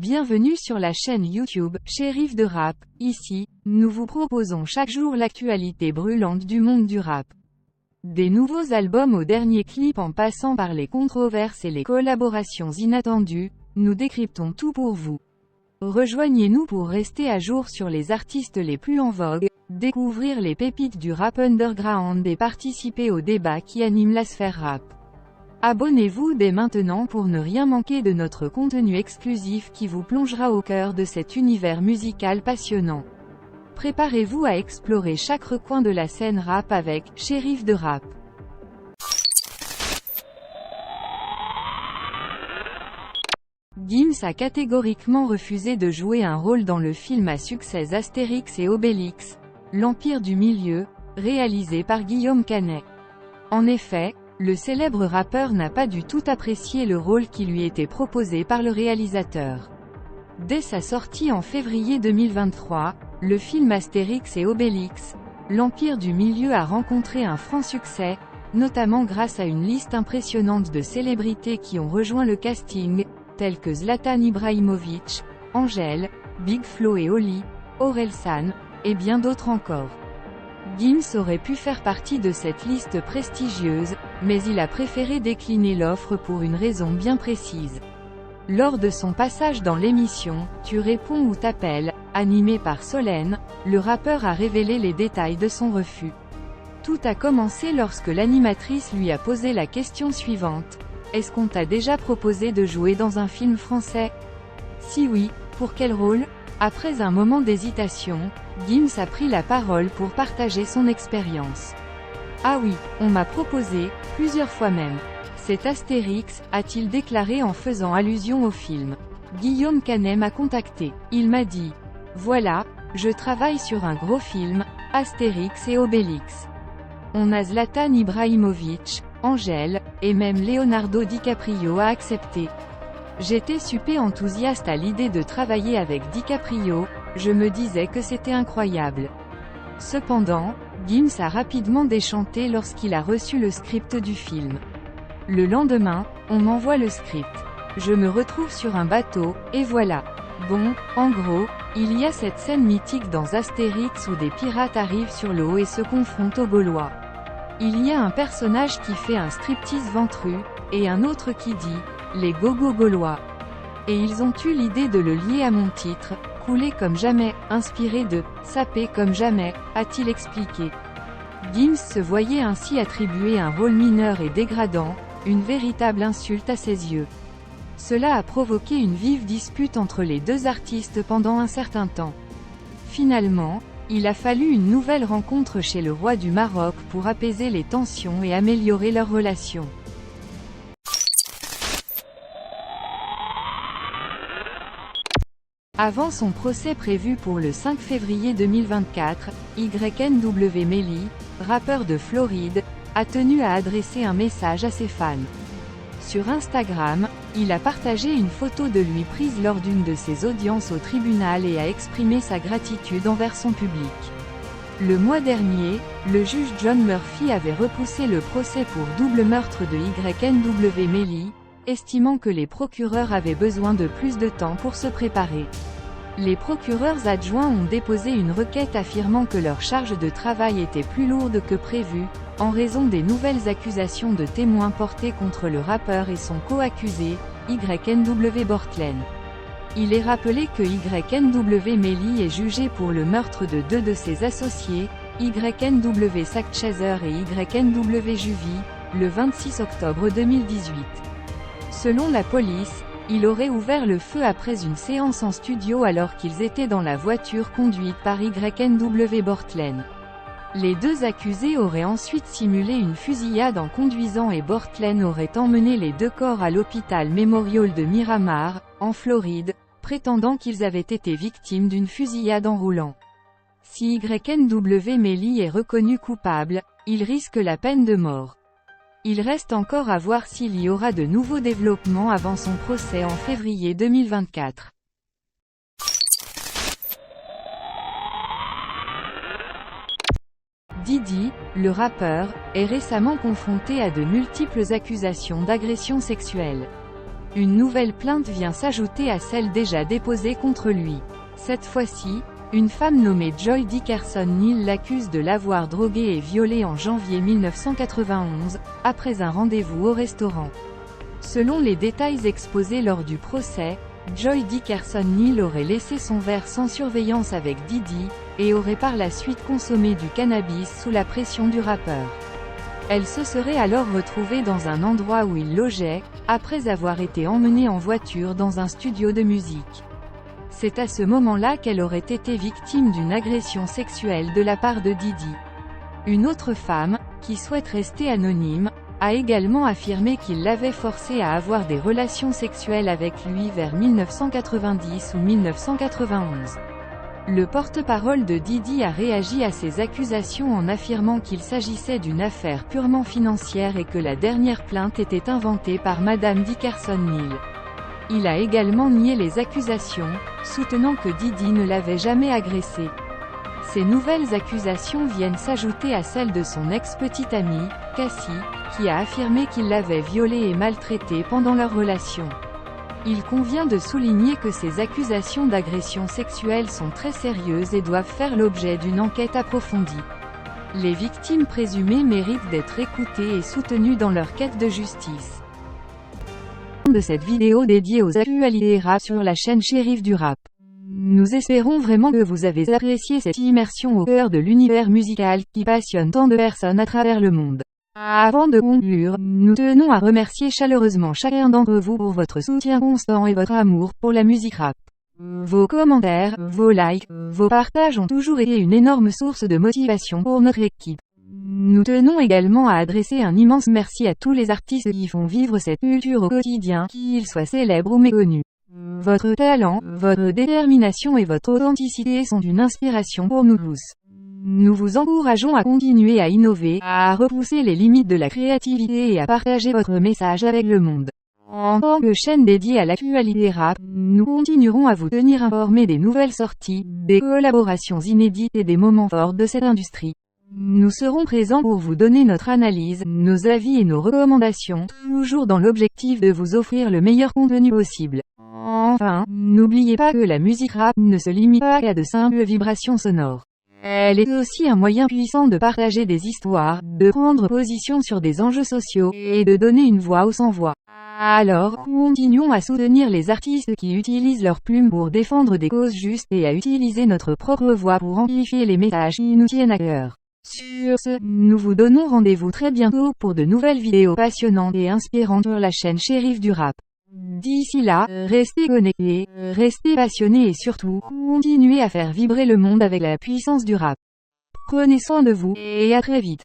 Bienvenue sur la chaîne YouTube, Shérif de Rap. Ici, nous vous proposons chaque jour l'actualité brûlante du monde du rap. Des nouveaux albums aux derniers clips en passant par les controverses et les collaborations inattendues, nous décryptons tout pour vous. Rejoignez-nous pour rester à jour sur les artistes les plus en vogue, découvrir les pépites du rap underground et participer au débat qui anime la sphère rap. Abonnez-vous dès maintenant pour ne rien manquer de notre contenu exclusif qui vous plongera au cœur de cet univers musical passionnant. Préparez-vous à explorer chaque recoin de la scène rap avec Shérif de Rap. Gims a catégoriquement refusé de jouer un rôle dans le film à succès Astérix et Obélix, l'Empire du Milieu, réalisé par Guillaume Canet. En effet, le célèbre rappeur n'a pas du tout apprécié le rôle qui lui était proposé par le réalisateur. Dès sa sortie en février 2023, le film Astérix et Obélix, l'Empire du Milieu a rencontré un franc succès, notamment grâce à une liste impressionnante de célébrités qui ont rejoint le casting, tels que Zlatan Ibrahimovic, Angèle, Big Flo et Oli, Orelsan, et bien d'autres encore. Gims aurait pu faire partie de cette liste prestigieuse, mais il a préféré décliner l'offre pour une raison bien précise. Lors de son passage dans l'émission « Tu réponds ou t'appelles », animée par Solène, le rappeur a révélé les détails de son refus. Tout a commencé lorsque l'animatrice lui a posé la question suivante. « Est-ce qu'on t'a déjà proposé de jouer dans un film français ? Si oui, pour quel rôle ? » Après un moment d'hésitation, Gims a pris la parole pour partager son expérience. « Ah oui, on m'a proposé, plusieurs fois même. C'est Astérix, a-t-il déclaré en faisant allusion au film. Guillaume Canet m'a contacté. Il m'a dit « Voilà, je travaille sur un gros film, Astérix et Obélix. On a Zlatan Ibrahimovic, Angèle, et même Leonardo DiCaprio a accepté. J'étais super enthousiaste à l'idée de travailler avec DiCaprio, je me disais que c'était incroyable. » Cependant, Gims a rapidement déchanté lorsqu'il a reçu le script du film. Le lendemain, on m'envoie le script. Je me retrouve sur un bateau, et voilà. Bon, en gros, il y a cette scène mythique dans Astérix où des pirates arrivent sur l'eau et se confrontent aux Gaulois. Il y a un personnage qui fait un striptease ventru, et un autre qui dit « Les gogos gaulois ». Et ils ont eu l'idée de le lier à mon titre, « Couler comme jamais », inspiré de « Saper comme jamais », a-t-il expliqué. Gims se voyait ainsi attribuer un rôle mineur et dégradant, une véritable insulte à ses yeux. Cela a provoqué une vive dispute entre les deux artistes pendant un certain temps. Finalement, il a fallu une nouvelle rencontre chez le roi du Maroc pour apaiser les tensions et améliorer leur relation. Avant son procès prévu pour le 5 février 2024, YNW Melly, rappeur de Floride, a tenu à adresser un message à ses fans. Sur Instagram, il a partagé une photo de lui prise lors d'une de ses audiences au tribunal et a exprimé sa gratitude envers son public. Le mois dernier, le juge John Murphy avait repoussé le procès pour double meurtre de YNW Melly, estimant que les procureurs avaient besoin de plus de temps pour se préparer. Les procureurs adjoints ont déposé une requête affirmant que leur charge de travail était plus lourde que prévu, en raison des nouvelles accusations de témoins portées contre le rappeur et son co-accusé, YNW Bortlen. Il est rappelé que YNW Melly est jugé pour le meurtre de deux de ses associés, YNW Sackchaser et YNW Juvie, le 26 octobre 2018. Selon la police, il aurait ouvert le feu après une séance en studio alors qu'ils étaient dans la voiture conduite par YNW Bortlen. Les deux accusés auraient ensuite simulé une fusillade en conduisant et Bortlen aurait emmené les deux corps à l'hôpital Memorial de Miramar, en Floride, prétendant qu'ils avaient été victimes d'une fusillade en roulant. Si YNW Melly est reconnu coupable, il risque la peine de mort. Il reste encore à voir s'il y aura de nouveaux développements avant son procès en février 2024. Diddy, le rappeur, est récemment confronté à de multiples accusations d'agression sexuelle. Une nouvelle plainte vient s'ajouter à celle déjà déposée contre lui. Cette fois-ci, une femme nommée Joy Dickerson Neal l'accuse de l'avoir drogué et violé en janvier 1991, après un rendez-vous au restaurant. Selon les détails exposés lors du procès, Joy Dickerson Neal aurait laissé son verre sans surveillance avec Diddy, et aurait par la suite consommé du cannabis sous la pression du rappeur. Elle se serait alors retrouvée dans un endroit où il logeait, après avoir été emmenée en voiture dans un studio de musique. C'est à ce moment-là qu'elle aurait été victime d'une agression sexuelle de la part de Diddy. Une autre femme, qui souhaite rester anonyme, a également affirmé qu'il l'avait forcée à avoir des relations sexuelles avec lui vers 1990 ou 1991. Le porte-parole de Diddy a réagi à ces accusations en affirmant qu'il s'agissait d'une affaire purement financière et que la dernière plainte était inventée par Madame Dickerson Neal. Il a également nié les accusations, soutenant que Diddy ne l'avait jamais agressé. Ces nouvelles accusations viennent s'ajouter à celles de son ex-petite amie, Cassie, qui a affirmé qu'il l'avait violée et maltraitée pendant leur relation. Il convient de souligner que ces accusations d'agression sexuelle sont très sérieuses et doivent faire l'objet d'une enquête approfondie. Les victimes présumées méritent d'être écoutées et soutenues dans leur quête de justice. De cette vidéo dédiée aux actualités rap sur la chaîne Shérif du Rap. Nous espérons vraiment que vous avez apprécié cette immersion au cœur de l'univers musical qui passionne tant de personnes à travers le monde. Avant de conclure, nous tenons à remercier chaleureusement chacun d'entre vous pour votre soutien constant et votre amour pour la musique rap. Vos commentaires, vos likes, vos partages ont toujours été une énorme source de motivation pour notre équipe. Nous tenons également à adresser un immense merci à tous les artistes qui font vivre cette culture au quotidien, qu'ils soient célèbres ou méconnus. Votre talent, votre détermination et votre authenticité sont une inspiration pour nous tous. Nous vous encourageons à continuer à innover, à repousser les limites de la créativité et à partager votre message avec le monde. En tant que chaîne dédiée à l'actualité rap, nous continuerons à vous tenir informés des nouvelles sorties, des collaborations inédites et des moments forts de cette industrie. Nous serons présents pour vous donner notre analyse, nos avis et nos recommandations, toujours dans l'objectif de vous offrir le meilleur contenu possible. Enfin, n'oubliez pas que la musique rap ne se limite pas à de simples vibrations sonores. Elle est aussi un moyen puissant de partager des histoires, de prendre position sur des enjeux sociaux, et de donner une voix aux sans-voix. Alors, continuons à soutenir les artistes qui utilisent leurs plumes pour défendre des causes justes et à utiliser notre propre voix pour amplifier les messages qui nous tiennent à cœur. Sur ce, nous vous donnons rendez-vous très bientôt pour de nouvelles vidéos passionnantes et inspirantes sur la chaîne Shérif du Rap. D'ici là, restez connectés, restez passionnés et surtout, continuez à faire vibrer le monde avec la puissance du rap. Prenez soin de vous, et à très vite.